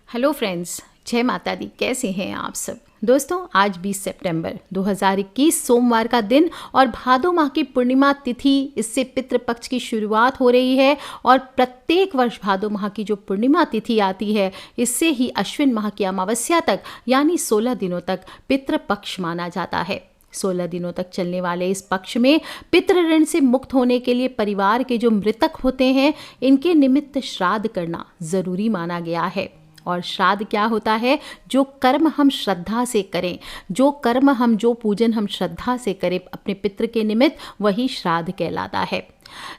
Hello friends, जय माता दी। कैसे हैं आप सब? दोस्तों, आज 20 सितंबर 2021 सोमवार का दिन और भादो माह की पूर्णिमा तिथि, इससे पितृपक्ष की शुरुआत हो रही है। और प्रत्येक वर्ष भादो माह की जो पूर्णिमा तिथि आती है, इससे ही अश्विन माह की अमावस्या तक यानी 16 दिनों तक पितृपक्ष माना जाता है। 16 दिनों तक चलने वाले इस पक्ष में पितृ ऋण से मुक्त होने के लिए परिवार के जो मृतक होते हैं, इनके निमित्त श्राद्ध करना जरूरी माना गया है। और श्राद्ध क्या होता है? जो कर्म हम श्रद्धा से करें, जो पूजन हम श्रद्धा से करें अपने पितृ के निमित्त, वही श्राद्ध कहलाता है।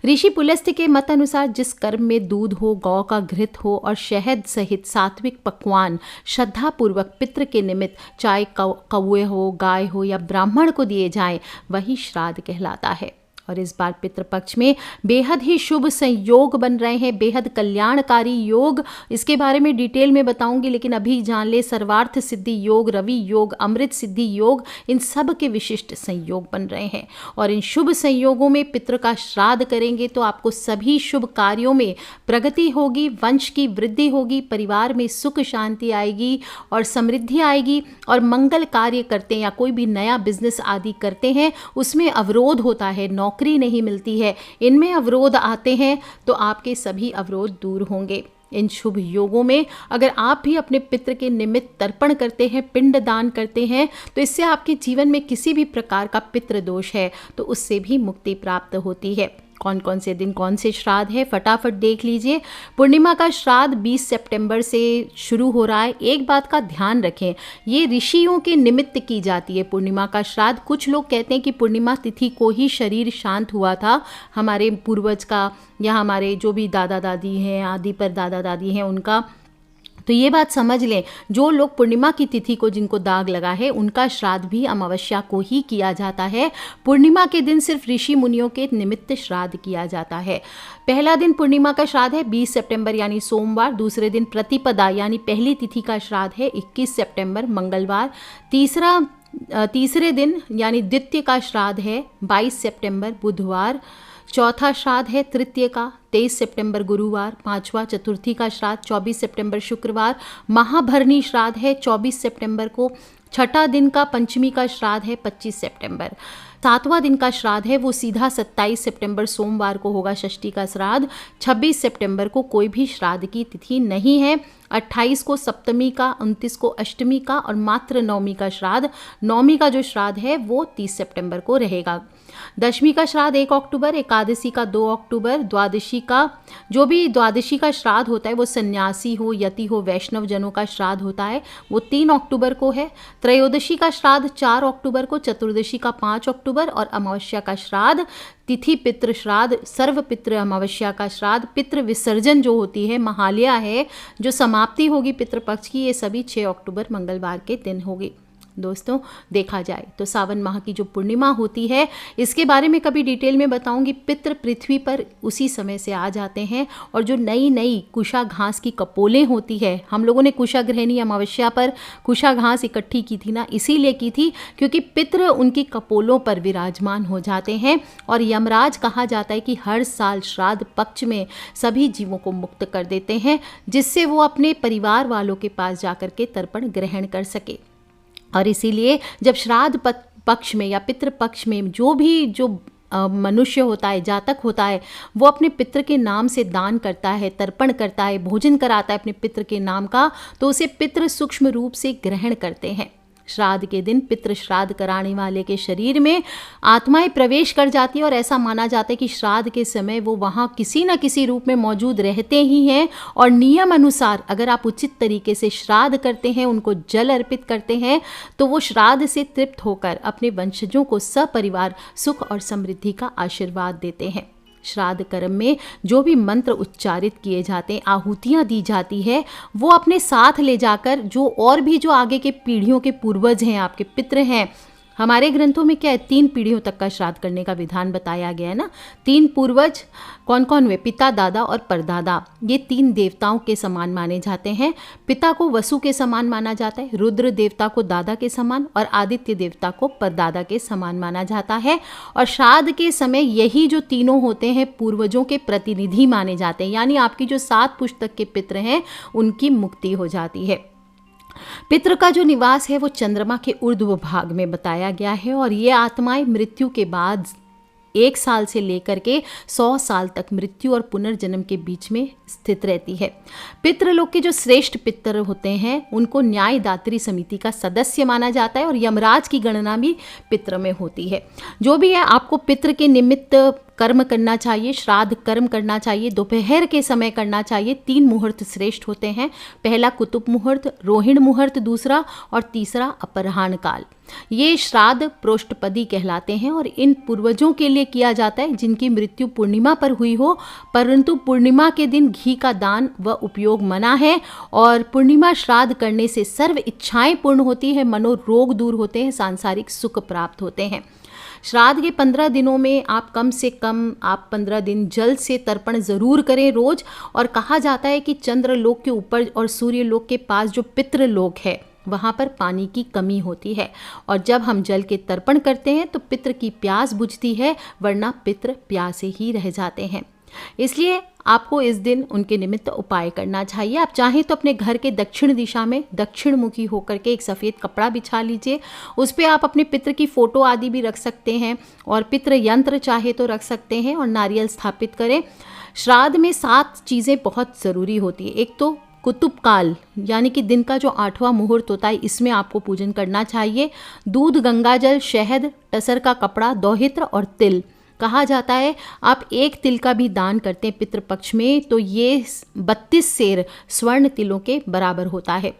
ऋषि पुलस्त्य के मत अनुसार जिस कर्म में दूध हो, गौ का घृत हो और शहद सहित सात्विक पकवान श्रद्धा पूर्वक पितृ के निमित्त, चाहे कौवे हो, गाय हो या ब्राह्मण को दिए जाएं, वही श्राद्ध कहलाता है। और इस बार पितृपक्ष में बेहद ही शुभ संयोग बन रहे हैं, बेहद कल्याणकारी योग। इसके बारे में डिटेल में बताऊंगी, लेकिन अभी जान ले सर्वार्थ सिद्धि योग, रवि योग, अमृत सिद्धि योग, इन सब के विशिष्ट संयोग बन रहे हैं। और इन शुभ संयोगों में पितृ का श्राद्ध करेंगे तो आपको सभी शुभ कार्यों में प्रगति होगी, वंश की वृद्धि होगी, परिवार में सुख शांति आएगी और समृद्धि आएगी। और मंगल कार्य करते हैं या कोई भी नया बिजनेस आदि करते हैं, उसमें अवरोध होता है, नौकरी नहीं मिलती है, इनमें अवरोध आते हैं, तो आपके सभी अवरोध दूर होंगे। इन शुभ योगों में अगर आप भी अपने पितृ के निमित्त तर्पण करते हैं, पिंड दान करते हैं, तो इससे आपके जीवन में किसी भी प्रकार का पितृ दोष है तो उससे भी मुक्ति प्राप्त होती है। कौन कौन से दिन कौन से श्राद्ध है, फटाफट देख लीजिए। पूर्णिमा का श्राद्ध 20 सितंबर से शुरू हो रहा है। एक बात का ध्यान रखें, ये ऋषियों के निमित्त की जाती है पूर्णिमा का श्राद्ध। कुछ लोग कहते हैं कि पूर्णिमा तिथि को ही शरीर शांत हुआ था हमारे पूर्वज का, या हमारे जो भी दादा दादी हैं, आदि पर दादा दादी हैं उनका। तो ये बात समझ लें, जो लोग पूर्णिमा की तिथि को जिनको दाग लगा है, उनका श्राद्ध भी अमावस्या को ही किया जाता है। पूर्णिमा के दिन सिर्फ ऋषि मुनियों के निमित्त श्राद्ध किया जाता है। पहला दिन पूर्णिमा का श्राद्ध है 20 सितंबर यानी सोमवार। दूसरे दिन प्रतिपदा यानी पहली तिथि का श्राद्ध है 21 सितंबर मंगलवार। तीसरे दिन यानी द्वितीय का श्राद्ध है 22 सितंबर बुधवार। चौथा श्राद्ध है तृतीय का 23 सितंबर गुरुवार। पांचवा चतुर्थी का श्राद्ध 24 सितंबर शुक्रवार। महाभरणी श्राद्ध है 24 सितंबर को। छठा दिन का पंचमी का श्राद्ध है 25 सितंबर। सातवां दिन का श्राद्ध है वो सीधा 27 सितंबर सोमवार को होगा, षष्ठी का श्राद्ध। 26 सितंबर को कोई भी श्राद्ध की तिथि नहीं है। 28 को सप्तमी का, 29 को अष्टमी का और मात्र नवमी का श्राद्ध। नवमी का जो श्राद्ध है वो 30 सितंबर को रहेगा। दशमी का श्राद्ध 1 अक्टूबर, एकादशी का 2 अक्टूबर, द्वादशी का जो भी द्वादशी का श्राद्ध होता है वो सन्यासी हो, यति हो, वैष्णव जनों का श्राद्ध होता है, वो 3 अक्टूबर को है। त्रयोदशी का श्राद्ध 4 अक्टूबर को, चतुर्दशी का 5 अक्टूबर और अमावस्या का श्राद्ध तिथि पितृ श्राद्ध, सर्व पितृ अमावस्या का श्राद्ध, पितृ विसर्जन जो होती है, महालया है, जो समाप्ति होगी पितृपक्ष की, ये सभी 6 अक्टूबर मंगलवार के दिन होगी। दोस्तों, देखा जाए तो सावन माह की जो पूर्णिमा होती है, इसके बारे में कभी डिटेल में बताऊंगी। पितृ पृथ्वी पर उसी समय से आ जाते हैं और जो नई नई कुशा घास की कपोलें होती है, हम लोगों ने कुशा ग्रहणी अमावस्या पर कुशा घास इकट्ठी की थी ना, इसीलिए की थी क्योंकि पितृ उनकी कपोलों पर विराजमान हो जाते हैं। और यमराज कहा जाता है कि हर साल श्राद्ध पक्ष में सभी जीवों को मुक्त कर देते हैं, जिससे वो अपने परिवार वालों के पास जाकर के तर्पण ग्रहण कर सके। और इसीलिए जब श्राद्ध पक्ष में या पितृ पक्ष में जो मनुष्य होता है, जातक होता है, वो अपने पितृ के नाम से दान करता है, तर्पण करता है, भोजन कराता है अपने पितृ के नाम का, तो उसे पितृ सूक्ष्म रूप से ग्रहण करते हैं। श्राद्ध के दिन पितृ श्राद्ध कराने वाले के शरीर में आत्माएं प्रवेश कर जाती है और ऐसा माना जाता है कि श्राद्ध के समय वो वहाँ किसी न किसी रूप में मौजूद रहते ही हैं। और नियम अनुसार अगर आप उचित तरीके से श्राद्ध करते हैं, उनको जल अर्पित करते हैं, तो वो श्राद्ध से तृप्त होकर अपने वंशजों को सपरिवार सुख और समृद्धि का आशीर्वाद देते हैं। श्राद्ध कर्म में जो भी मंत्र उच्चारित किए जाते हैं, आहुतियाँ दी जाती है, वो अपने साथ ले जाकर जो और भी जो आगे के पीढ़ियों के पूर्वज हैं, आपके पितृ हैं, हमारे ग्रंथों में क्या है, 3 पीढ़ियों तक का श्राद्ध करने का विधान बताया गया है ना। 3 पूर्वज कौन कौन वे, पिता, दादा और परदादा, ये 3 देवताओं के समान माने जाते हैं। पिता को वसु के समान माना जाता है, रुद्र देवता को दादा के समान और आदित्य देवता को परदादा के समान माना जाता है। और श्राद्ध के समय यही जो तीनों होते हैं पूर्वजों के प्रतिनिधि माने जाते हैं, यानी आपकी जो 7 पुश्तक के पितृ हैं उनकी मुक्ति हो जाती है। पितृ का जो निवास है वो चंद्रमा के ऊर्ध्व भाग में बताया गया है और ये आत्माएं मृत्यु के बाद 1 साल से लेकर के 100 साल तक मृत्यु और पुनर्जन्म के बीच में स्थित रहती है। पितृलोक के जो श्रेष्ठ पितर होते हैं उनको न्यायदात्री समिति का सदस्य माना जाता है और यमराज की गणना भी पितृ में होती है। जो भी है, आपको पितृ के निमित्त कर्म करना चाहिए, श्राद्ध कर्म करना चाहिए, दोपहर के समय करना चाहिए। 3 मुहूर्त श्रेष्ठ होते हैं, पहला कुतुब मुहूर्त, रोहिणी मुहूर्त दूसरा, और तीसरा अपराह्न काल। ये श्राद्ध प्रोष्ठपदी कहलाते हैं और इन पूर्वजों के लिए किया जाता है जिनकी मृत्यु पूर्णिमा पर हुई हो, परंतु पूर्णिमा के दिन घी का दान व उपयोग मना है। और पूर्णिमा श्राद्ध करने से सर्व इच्छाएं पूर्ण होती है, मनोरोग दूर होते हैं, सांसारिक सुख प्राप्त होते हैं। श्राद्ध के 15 दिनों में आप कम से कम 15 दिन जल से तर्पण ज़रूर करें रोज। और कहा जाता है कि चंद्रलोक के ऊपर और सूर्यलोक के पास जो पितृलोक है वहाँ पर पानी की कमी होती है और जब हम जल के तर्पण करते हैं तो पितृ की प्यास बुझती है, वरना पितृ प्यासे ही रह जाते हैं। इसलिए आपको इस दिन उनके निमित्त उपाय करना चाहिए। आप चाहें तो अपने घर के दक्षिण दिशा में दक्षिण मुखी होकर के एक सफ़ेद कपड़ा बिछा लीजिए, उस पर आप अपने पितृ की फ़ोटो आदि भी रख सकते हैं और पितृ यंत्र चाहे तो रख सकते हैं और नारियल स्थापित करें। श्राद्ध में 7 चीज़ें बहुत ज़रूरी होती है। एक तो कुतुब काल यानी कि दिन का जो 8वां मुहूर्त होता है, इसमें आपको पूजन करना चाहिए। दूध, गंगाजल, शहद, टसर का कपड़ा, दौहित्र और तिल। कहा जाता है आप 1 तिल का भी दान करते हैं पितृपक्ष में तो ये 32 सेर स्वर्ण तिलों के बराबर होता है।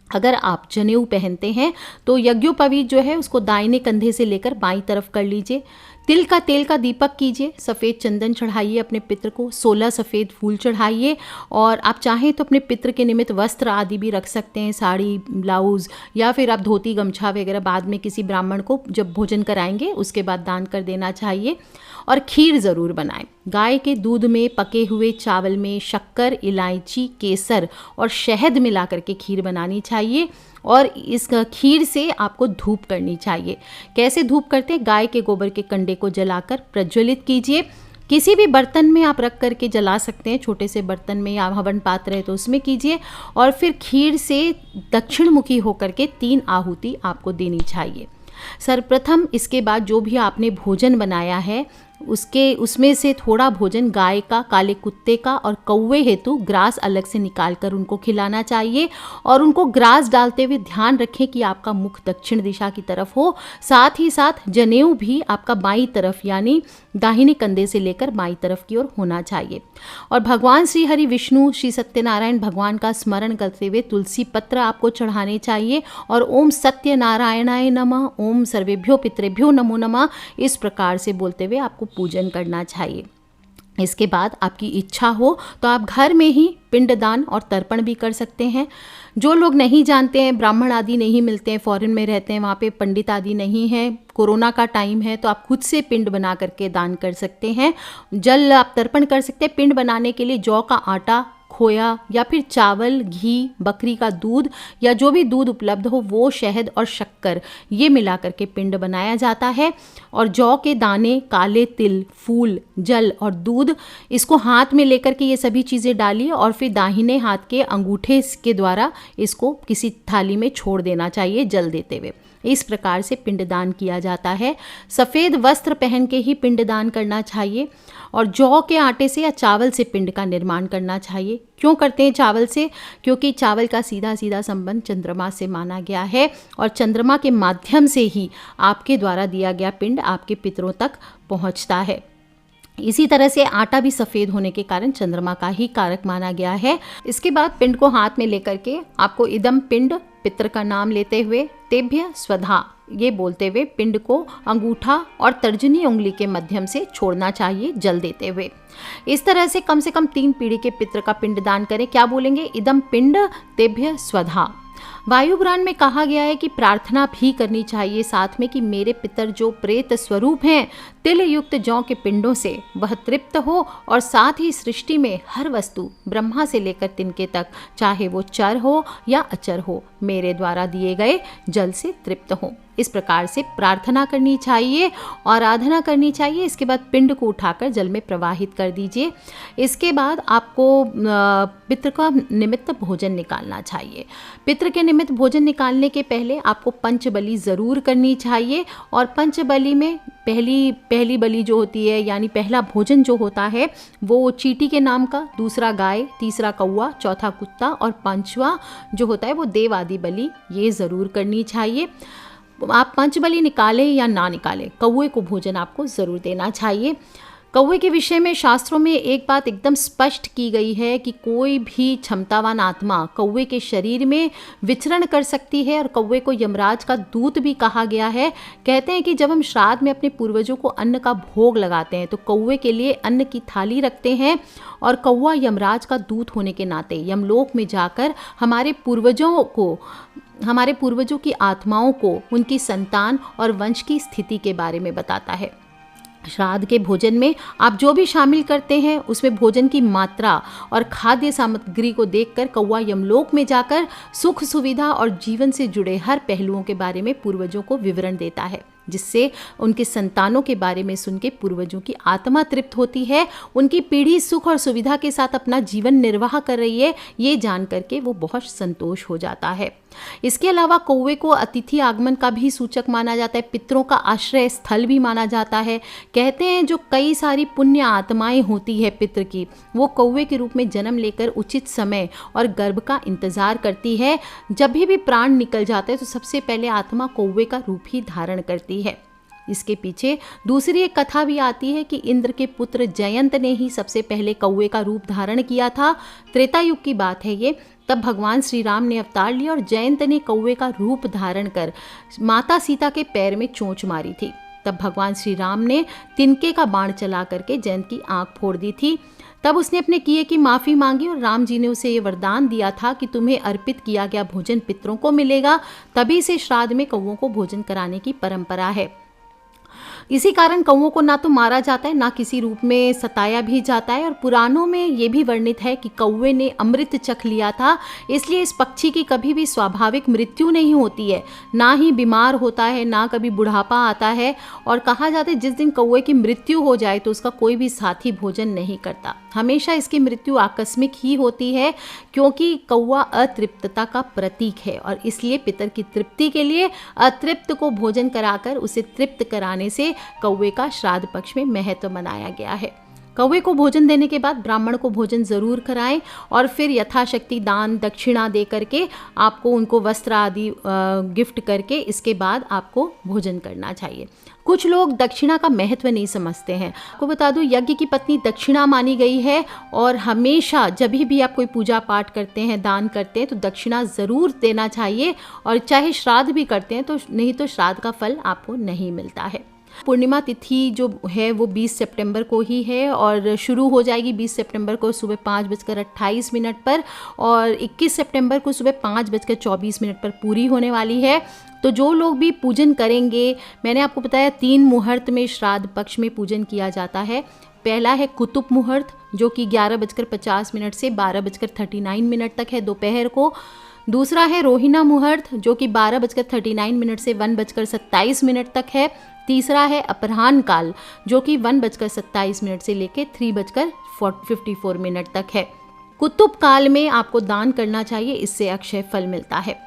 अगर आप जनेऊ पहनते हैं तो यज्ञोपवीत जो है उसको दाहिने कंधे से लेकर बाईं तरफ कर लीजिए। तिल का तेल का दीपक कीजिए, सफ़ेद चंदन चढ़ाइए अपने पितृ को, 16 सफ़ेद फूल चढ़ाइए और आप चाहें तो अपने पितृ के निमित्त वस्त्र आदि भी रख सकते हैं, साड़ी, ब्लाउज़ या फिर आप धोती गमछा वगैरह बाद में किसी ब्राह्मण को जब भोजन कराएंगे उसके बाद दान कर देना चाहिए। और खीर ज़रूर बनाएं। गाय के दूध में, पके हुए चावल में शक्कर, इलायची, केसर और शहद मिला करके खीर बनानी चाहिए और इस खीर से आपको धूप करनी चाहिए। कैसे धूप करते हैं? गाय के गोबर के कंडे को जलाकर प्रज्वलित कीजिए। किसी भी बर्तन में आप रख करके जला सकते हैं, छोटे से बर्तन में या हवन पात्र है तो उसमें कीजिए और फिर खीर से दक्षिण मुखी होकर के 3 आहुति आपको देनी चाहिए। सर्वप्रथम इसके बाद जो भी आपने भोजन बनाया है उसमें से थोड़ा भोजन गाय का, काले कुत्ते का और कौवे हेतु ग्रास अलग से निकाल कर उनको खिलाना चाहिए और उनको ग्रास डालते हुए ध्यान रखें कि आपका मुख दक्षिण दिशा की तरफ हो। साथ ही साथ जनेऊ भी आपका बाईं तरफ यानी दाहिने कंधे से लेकर बाईं तरफ की ओर होना चाहिए। और भगवान श्री हरि विष्णु, श्री सत्यनारायण भगवान का स्मरण करते हुए तुलसी पत्र आपको चढ़ाने चाहिए और ओम सत्यनारायणाय नमः, ओम सर्वेभ्यो पितृभ्यो नमो नमः इस प्रकार से बोलते हुए आपको पूजन करना चाहिए। इसके बाद आपकी इच्छा हो तो आप घर में ही पिंडदान और तर्पण भी कर सकते हैं। जो लोग नहीं जानते हैं, ब्राह्मण आदि नहीं मिलते हैं, फॉरेन में रहते हैं, वहाँ पे पंडित आदि नहीं है, कोरोना का टाइम है, तो आप खुद से पिंड बना करके दान कर सकते हैं। जल आप तर्पण कर सकते हैं। पिंड बनाने के लिए जौ का आटा, खोया या फिर चावल, घी, बकरी का दूध या जो भी दूध उपलब्ध हो वो, शहद और शक्कर ये मिला करके पिंड बनाया जाता है। और जौ के दाने, काले तिल, फूल, जल और दूध इसको हाथ में लेकर के ये सभी चीज़ें डालिए और फिर दाहिने हाथ के अंगूठे के द्वारा इसको किसी थाली में छोड़ देना चाहिए जल देते हुए। इस प्रकार से पिंडदान किया जाता है। सफ़ेद वस्त्र पहन के ही पिंडदान करना चाहिए और जौ के आटे से या चावल से पिंड का निर्माण करना चाहिए। क्यों करते हैं चावल से? क्योंकि चावल का सीधा सीधा संबंध चंद्रमा से माना गया है और चंद्रमा के माध्यम से ही आपके द्वारा दिया गया पिंड आपके पितरों तक पहुंचता है। इसी तरह से आटा भी सफ़ेद होने के कारण चंद्रमा का ही कारक माना गया है। इसके बाद पिंड को हाथ में लेकर के आपको इदम पिंड, पितर का नाम लेते हुए, तेभ्य स्वधा ये बोलते हुए पिंड को अंगूठा और तर्जनी उंगली के माध्यम से छोड़ना चाहिए जल देते हुए। इस तरह से कम 3 पीढ़ी के पितर का पिंडदान करें। क्या बोलेंगे? इदम पिंड तेभ्य स्वधा। वायु पुराण में कहा गया है कि प्रार्थना भी करनी चाहिए साथ में कि मेरे पितर जो प्रेत स्वरूप हैं, तिल युक्त जौ के पिंडों से वह तृप्त हो और साथ ही सृष्टि में हर वस्तु ब्रह्मा से लेकर तिनके तक, चाहे वो चर हो या अचर हो, मेरे द्वारा दिए गए जल से तृप्त हो। इस प्रकार से प्रार्थना करनी चाहिए, आराधना करनी चाहिए। इसके बाद पिंड को उठाकर जल में प्रवाहित कर दीजिए। इसके बाद आपको पितृ का निमित्त भोजन निकालना चाहिए। पितृ के निमित्त भोजन निकालने के पहले आपको पंचबली ज़रूर करनी चाहिए और पंचबली में पहली बलि जो होती है, यानी पहला भोजन जो होता है वो चींटी के नाम का, दूसरा गाय, तीसरा कौवा, चौथा कुत्ता और पांचवा जो होता है वो देव आदि बलि, ये ज़रूर करनी चाहिए। आप पंचबली निकालें या ना निकालें, कौवे को भोजन आपको ज़रूर देना चाहिए। कौवे के विषय में शास्त्रों में एक बात एकदम स्पष्ट की गई है कि कोई भी क्षमतावान आत्मा कौवे के शरीर में विचरण कर सकती है और कौवे को यमराज का दूत भी कहा गया है। कहते हैं कि जब हम श्राद्ध में अपने पूर्वजों को अन्न का भोग लगाते हैं तो कौवे के लिए अन्न की थाली रखते हैं और कौवा यमराज का दूत होने के नाते यमलोक में जाकर हमारे पूर्वजों की आत्माओं को उनकी संतान और वंश की स्थिति के बारे में बताता है। श्राद्ध के भोजन में आप जो भी शामिल करते हैं उसमें भोजन की मात्रा और खाद्य सामग्री को देखकर कौवा यमलोक में जाकर सुख सुविधा और जीवन से जुड़े हर पहलुओं के बारे में पूर्वजों को विवरण देता है, जिससे उनके संतानों के बारे में सुन के पूर्वजों की आत्मा तृप्त होती है। उनकी पीढ़ी सुख और सुविधा के साथ अपना जीवन निर्वाह कर रही है, ये जान करके वो बहुत संतोष हो जाता है। इसके अलावा कौवे को अतिथि आगमन का भी सूचक माना जाता है, पितरों का आश्रय स्थल भी माना जाता है। कहते हैं जो कई सारी पुण्य आत्माएं होती है पितृ की, वो कौवे के रूप में जन्म लेकर उचित समय और गर्भ का इंतजार करती है। जब भी प्राण निकल जाते हैं तो सबसे पहले आत्मा कौवे का रूप ही धारण करती है। इसके पीछे दूसरी एक कथा भी आती है कि इंद्र के पुत्र जयंत ने ही सबसे पहले कौवे का रूप धारण किया था। त्रेता युग की बात है ये। तब भगवान श्री राम ने अवतार लिया और जयंत ने कौवे का रूप धारण कर माता सीता के पैर में चोंच मारी थी। तब भगवान श्री राम ने तिनके का बाण चला करके जयंत की आंख फोड़ दी थी। तब उसने अपने किए की माफ़ी मांगी और राम जी ने उसे ये वरदान दिया था कि तुम्हें अर्पित किया गया भोजन पितरों को मिलेगा। तभी से श्राद्ध में कौवों को भोजन कराने की परंपरा है। इसी कारण कौवों को ना तो मारा जाता है, ना किसी रूप में सताया भी जाता है। और पुराणों में ये भी वर्णित है कि कौवे ने अमृत चख लिया था, इसलिए इस पक्षी की कभी भी स्वाभाविक मृत्यु नहीं होती है, ना ही बीमार होता है, ना कभी बुढ़ापा आता है। और कहा जाता है जिस दिन कौवे की मृत्यु हो जाए तो उसका कोई भी साथी भोजन नहीं करता। हमेशा इसकी मृत्यु आकस्मिक ही होती है, क्योंकि कौवा अतृप्तता का प्रतीक है और इसलिए पितर की तृप्ति के लिए अतृप्त को भोजन कराकर उसे तृप्त कराने से कौवे का श्राद्ध पक्ष में महत्व मनाया गया है। कौवे को भोजन देने के बाद ब्राह्मण को भोजन जरूर कराएं और फिर यथाशक्ति दान दक्षिणा दे करके आपको उनको वस्त्र आदि गिफ्ट करके इसके बाद आपको भोजन करना चाहिए। कुछ लोग दक्षिणा का महत्व नहीं समझते हैं। आपको बता दूं, यज्ञ की पत्नी दक्षिणा मानी गई है और हमेशा जब भी आप कोई पूजा पाठ करते हैं, दान करते हैं तो दक्षिणा ज़रूर देना चाहिए। और चाहे श्राद्ध भी करते हैं तो नहीं तो श्राद्ध का फल आपको नहीं मिलता है। पूर्णिमा तिथि जो है वो 20 सितंबर को ही है और शुरू हो जाएगी 20 सितंबर को सुबह 5:28 पर और 21 सितंबर को सुबह 5:24 पर पूरी होने वाली है। तो जो लोग भी पूजन करेंगे, मैंने आपको बताया 3 मुहूर्त में श्राद्ध पक्ष में पूजन किया जाता है। पहला है कुतुब मुहूर्त जो कि 11:50 से 12:39 तक है दोपहर को। दूसरा है रोहिणी मुहूर्त जो कि 12:39 से 1:27 तक है। तीसरा है अपराह्न काल जो कि 1:27 से लेकर 3:54 तक है। कुतुब काल में आपको दान करना चाहिए, इससे अक्षय फल मिलता है।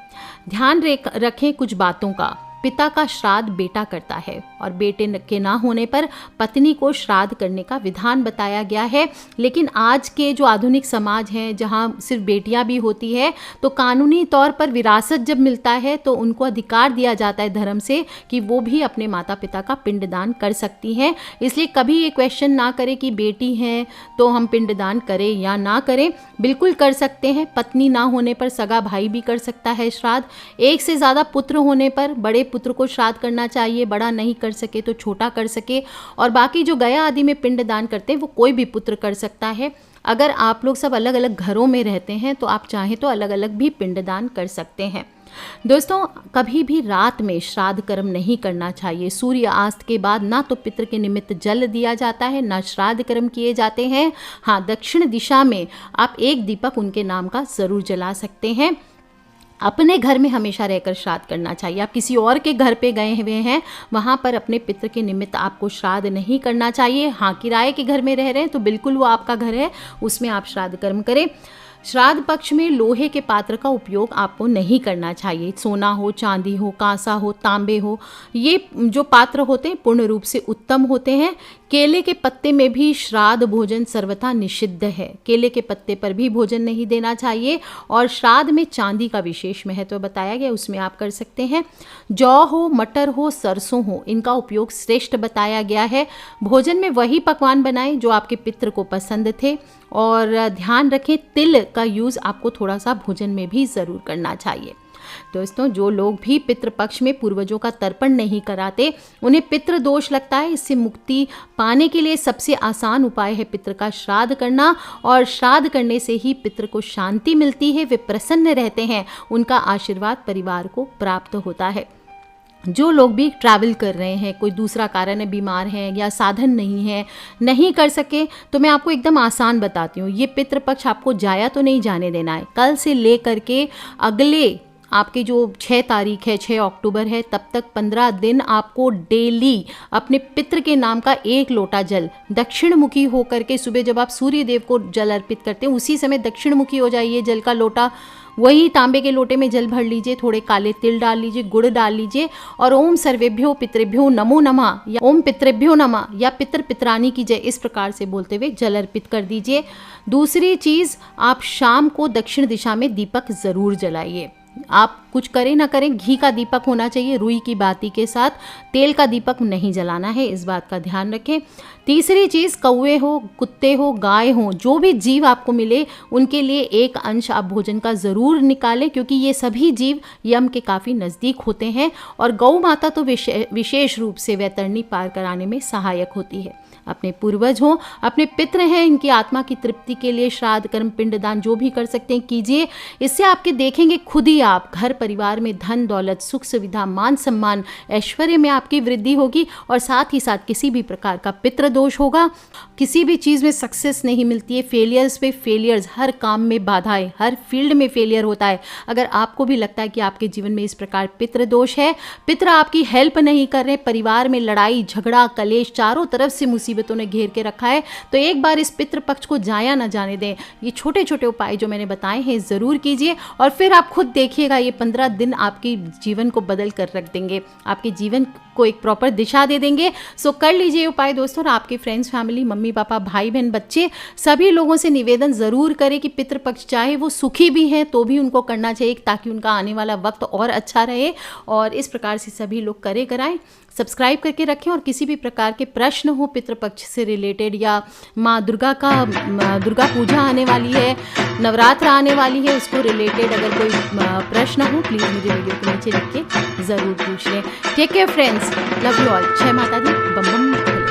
ध्यान रखें कुछ बातों का। पिता का श्राद्ध बेटा करता है और बेटे के ना होने पर पत्नी को श्राद्ध करने का विधान बताया गया है। लेकिन आज के जो आधुनिक समाज हैं जहां सिर्फ बेटियां भी होती है तो कानूनी तौर पर विरासत जब मिलता है तो उनको अधिकार दिया जाता है धर्म से कि वो भी अपने माता पिता का पिंडदान कर सकती हैं। इसलिए कभी ये क्वेश्चन ना करें कि बेटी हैं तो हम पिंडदान करें या ना करें, बिल्कुल कर सकते हैं। पत्नी ना होने पर सगा भाई भी कर सकता है श्राद्ध। एक से ज़्यादा पुत्र होने पर बड़े पुत्र को श्राद्ध करना चाहिए, बड़ा नहीं कर सके तो छोटा कर सके। और बाकी जो गया आदि में पिंडदान करते हैं वो कोई भी पुत्र कर सकता है। अगर आप लोग सब अलग अलग घरों में रहते हैं तो आप चाहें तो अलग अलग भी पिंडदान कर सकते हैं। दोस्तों, कभी भी रात में श्राद्ध कर्म नहीं करना चाहिए। सूर्य अस्त के बाद ना तो पितृ के निमित्त जल दिया जाता है, ना श्राद्ध कर्म किए जाते हैं। हाँ, दक्षिण दिशा में आप एक दीपक उनके नाम का ज़रूर जला सकते हैं। अपने घर में हमेशा रहकर श्राद्ध करना चाहिए। आप किसी और के घर पे गए हुए हैं, वहाँ पर अपने पितृ के निमित्त आपको श्राद्ध नहीं करना चाहिए। हाँ, किराए के घर में रह रहे हैं तो बिल्कुल वो आपका घर है, उसमें आप श्राद्ध कर्म करें। श्राद्ध पक्ष में लोहे के पात्र का उपयोग आपको नहीं करना चाहिए। सोना हो, चांदी हो, कांसा हो, तांबे हो, ये जो पात्र होते हैं पूर्ण रूप से उत्तम होते हैं। केले के पत्ते में भी श्राद्ध भोजन सर्वथा निषिद्ध है। केले के पत्ते पर भी भोजन नहीं देना चाहिए। और श्राद्ध में चांदी का विशेष महत्व बताया गया, उसमें आप कर सकते हैं। जौ हो, मटर हो, सरसों हो, इनका उपयोग श्रेष्ठ बताया गया है। भोजन में वही पकवान बनाएं जो आपके पितृ को पसंद थे। और ध्यान रखें, तिल का यूज़ आपको थोड़ा सा भोजन में भी ज़रूर करना चाहिए। दोस्तों, जो लोग भी पितृपक्ष में पूर्वजों का तर्पण नहीं कराते, उन्हें पितृ दोष लगता है। इससे मुक्ति पाने के लिए सबसे आसान उपाय है पितृ का श्राद्ध करना। और श्राद्ध करने से ही पितृ को शांति मिलती है, वे प्रसन्न रहते हैं, उनका आशीर्वाद परिवार को प्राप्त होता है। जो लोग भी ट्रैवल कर रहे हैं, कोई दूसरा कारण है, बीमार हैं या साधन नहीं है, नहीं कर सके, तो मैं आपको एकदम आसान बताती हूँ। ये पितृपक्ष आपको जाया तो नहीं जाने देना है। कल से ले करके अगले आपके जो 6 तारीख है, 6 अक्टूबर है, तब तक 15 दिन आपको डेली अपने पितृ के नाम का 1 लोटा जल दक्षिण मुखी होकर के, सुबह जब आप सूर्य देव को जल अर्पित करते हैं उसी समय दक्षिण मुखी हो जाइए। जल का लोटा वही तांबे के लोटे में जल भर लीजिए, थोड़े काले तिल डाल लीजिए, गुड़ डाल लीजिए और ओम सर्वेभ्यो पितृभ्यो नमो नमः या ओम पितृभ्यो नमः या पितृ पितरानी की जय, इस प्रकार से बोलते हुए जल अर्पित कर दीजिए। दूसरी चीज़, आप शाम को दक्षिण दिशा में दीपक ज़रूर जलाइए। आप कुछ करें ना करें, घी का दीपक होना चाहिए रुई की बाती के साथ। तेल का दीपक नहीं जलाना है, इस बात का ध्यान रखें। तीसरी चीज़, कौवे हो, कुत्ते हो, गाय हो, जो भी जीव आपको मिले उनके लिए एक अंश आप भोजन का ज़रूर निकालें, क्योंकि ये सभी जीव यम के काफ़ी नज़दीक होते हैं। और गौ माता तो विशेष रूप से वैतरणी पार कराने में सहायक होती है। अपने पूर्वज हों, अपने पितृ हैं, इनकी आत्मा की तृप्ति के लिए श्राद्ध कर्म पिंडदान जो भी कर सकते हैं कीजिए। इससे आपके देखेंगे खुद ही आप घर परिवार में धन दौलत, सुख सुविधा, मान सम्मान, ऐश्वर्य में आपकी वृद्धि होगी। और साथ ही साथ किसी भी प्रकार का पितृ दोष होगा, किसी भी चीज़ में सक्सेस नहीं मिलती है, फेलियर्स पे फेलियर्स, हर काम में बाधाएं, हर फील्ड में फेलियर होता है। अगर आपको भी लगता है कि आपके जीवन में इस प्रकार पितृ दोष है, पितृ आपकी हेल्प नहीं कर रहे, परिवार में लड़ाई झगड़ा कलेश, चारों तरफ से मुसीबतों ने घेर के रखा है, तो एक बार इस पितृ पक्ष को जाया ना जाने दें। ये छोटे छोटे उपाय जो मैंने बताए हैं ज़रूर कीजिए और फिर आप खुद देखिएगा, ये 15 दिन आपके जीवन को बदल कर रख देंगे, आपके जीवन को एक प्रॉपर दिशा दे देंगे। सो कर लीजिए उपाय दोस्तों, और आपके फ्रेंड्स, फैमिली, मम्मी पापा, भाई बहन, बच्चे, सभी लोगों से निवेदन ज़रूर करें कि पितृपक्ष चाहे वो सुखी भी हैं तो भी उनको करना चाहिए, ताकि उनका आने वाला वक्त और अच्छा रहे। और इस प्रकार से सभी लोग करे कराएं, सब्सक्राइब करके रखें। और किसी भी प्रकार के प्रश्न हो पितृपक्ष से रिलेटेड, या माँ दुर्गा पूजा आने वाली है, नवरात्र आने वाली है, उसको रिलेटेड अगर कोई प्रश्न हो प्लीज़ मुझे वीडियो के नीचे लिख के ज़रूर पूछ लें। Take care friends, love you all, जय माता दी, बम बम।